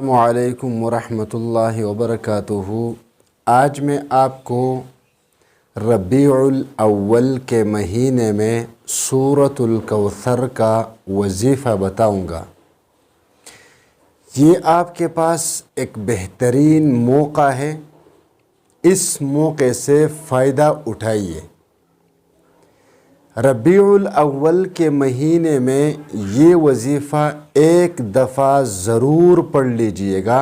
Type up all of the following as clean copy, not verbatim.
السلام علیکم ورحمۃ اللہ وبرکاتہ۔ آج میں آپ کو ربیع الاول کے مہینے میں سورۃ الکوثر کا وظیفہ بتاؤں گا۔ یہ آپ کے پاس ایک بہترین موقع ہے، اس موقع سے فائدہ اٹھائیے۔ ربیع الاول کے مہینے میں یہ وظیفہ ایک دفعہ ضرور پڑھ لیجئے گا،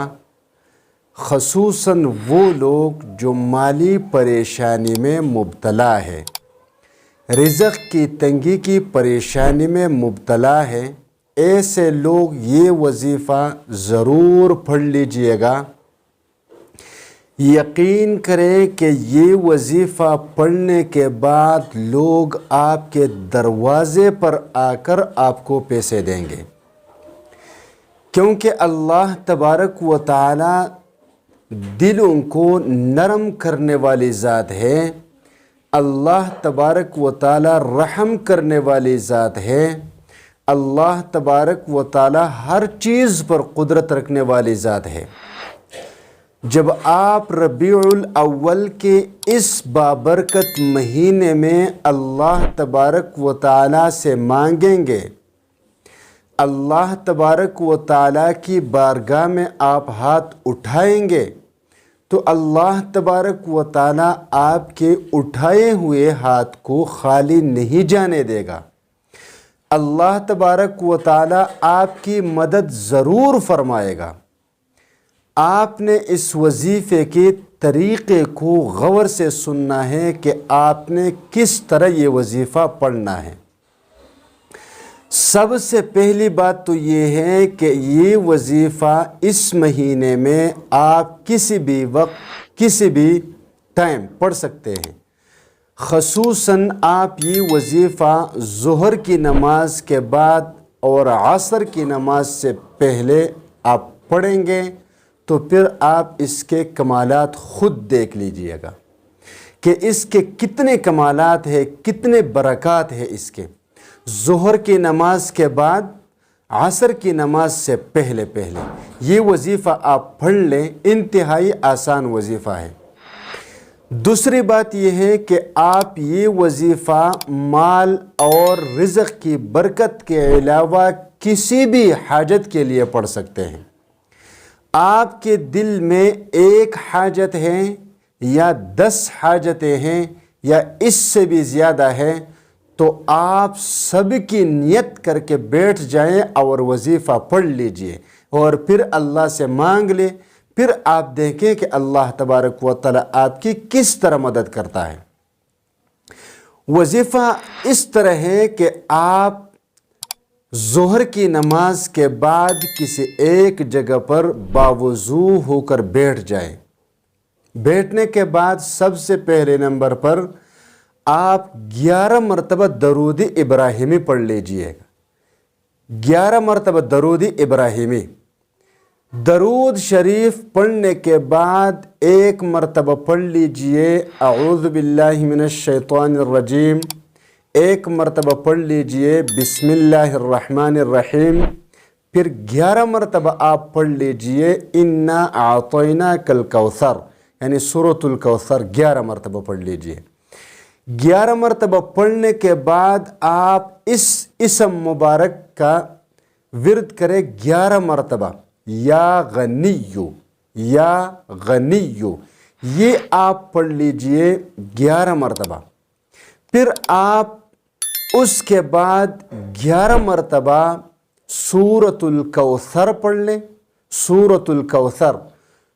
خصوصاً وہ لوگ جو مالی پریشانی میں مبتلا ہے، رزق کی تنگی کی پریشانی میں مبتلا ہے۔ ایسے لوگ یہ وظیفہ ضرور پڑھ لیجئے گا۔ یقین کریں کہ یہ وظیفہ پڑھنے کے بعد لوگ آپ کے دروازے پر آ کر آپ کو پیسے دیں گے، کیونکہ اللہ تبارک و تعالی دلوں کو نرم کرنے والی ذات ہے۔ اللہ تبارک و تعالی رحم کرنے والی ذات ہے۔ اللہ تبارک و تعالی ہر چیز پر قدرت رکھنے والی ذات ہے۔ جب آپ ربیع الاول کے اس بابرکت مہینے میں اللہ تبارک و تعالی سے مانگیں گے، اللہ تبارک و تعالی کی بارگاہ میں آپ ہاتھ اٹھائیں گے، تو اللہ تبارک و تعالی آپ کے اٹھائے ہوئے ہاتھ کو خالی نہیں جانے دے گا۔ اللہ تبارک و تعالی آپ کی مدد ضرور فرمائے گا۔ آپ نے اس وظیفے کے طریقے کو غور سے سننا ہے کہ آپ نے کس طرح یہ وظیفہ پڑھنا ہے۔ سب سے پہلی بات تو یہ ہے کہ یہ وظیفہ اس مہینے میں آپ کسی بھی وقت کسی بھی ٹائم پڑھ سکتے ہیں۔ خصوصاً آپ یہ وظیفہ ظہر کی نماز کے بعد اور عصر کی نماز سے پہلے آپ پڑھیں گے تو پھر آپ اس کے کمالات خود دیکھ لیجئے گا کہ اس کے کتنے کمالات ہیں، کتنے برکات ہیں اس کے۔ ظہر کی نماز کے بعد عصر کی نماز سے پہلے یہ وظیفہ آپ پڑھ لیں، انتہائی آسان وظیفہ ہے۔ دوسری بات یہ ہے کہ آپ یہ وظیفہ مال اور رزق کی برکت کے علاوہ کسی بھی حاجت کے لیے پڑھ سکتے ہیں۔ آپ کے دل میں ایک حاجت ہے یا 10 حاجتیں ہیں یا اس سے بھی زیادہ ہے، تو آپ سب کی نیت کر کے بیٹھ جائیں اور وظیفہ پڑھ لیجئے اور پھر اللہ سے مانگ لیں۔ پھر آپ دیکھیں کہ اللہ تبارک و تعالی آپ کی کس طرح مدد کرتا ہے۔ وظیفہ اس طرح ہے کہ آپ ظہر کی نماز کے بعد کسی ایک جگہ پر باوضو ہو کر بیٹھ جائیں۔ بیٹھنے کے بعد سب سے پہلے نمبر پر آپ 11 مرتبہ درود ابراہیمی پڑھ لیجئے گا۔ 11 مرتبہ درود ابراہیمی۔ درود شریف پڑھنے کے بعد ایک مرتبہ پڑھ لیجئے اعوذ باللہ من الشیطان الرجیم، ایک مرتبہ پڑھ لیجئے بسم اللہ الرحمن الرحیم، پھر 11 مرتبہ آپ پڑھ لیجئے انا اعطیناک الکوثر، یعنی سورۃ الکوثر 11 مرتبہ پڑھ لیجئے۔ 11 مرتبہ پڑھنے کے بعد آپ اس اسم مبارک کا ورد کریں 11 مرتبہ، یا غنیو یا غنیو، یہ آپ پڑھ لیجئے 11 مرتبہ۔ پھر آپ اس کے بعد 11 مرتبہ سورۃ الکوثر پڑھ لیں۔ سورۃ الکوثر،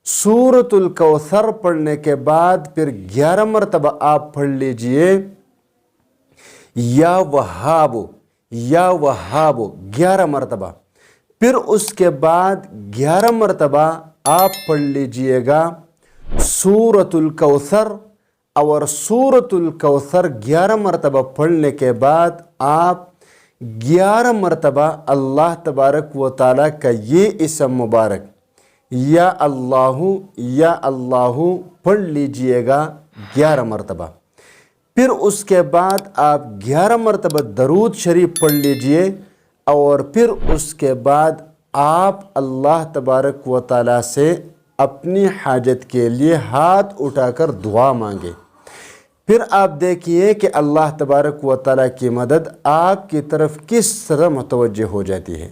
سورۃ الکوثر پڑھنے کے بعد پھر 11 مرتبہ آپ پڑھ لیجئے یا وہاب یا وہاب 11 مرتبہ۔ پھر اس کے بعد 11 مرتبہ آپ پڑھ لیجئے گا سورۃ الکوثر، اور سورۃ الکوثر 11 مرتبہ پڑھنے کے بعد آپ 11 مرتبہ اللہ تبارک و تعالیٰ کا یہ اسم مبارک یا اللہ پڑھ لیجئے گا 11 مرتبہ۔ پھر اس کے بعد آپ 11 مرتبہ درود شریف پڑھ لیجئے، اور پھر اس کے بعد آپ اللہ تبارک و تعالیٰ سے اپنی حاجت کے لیے ہاتھ اٹھا کر دعا مانگے، پھر آپ دیکھیے کہ اللہ تبارک و تعالیٰ کی مدد آپ کی طرف کس طرح متوجہ ہو جاتی ہے۔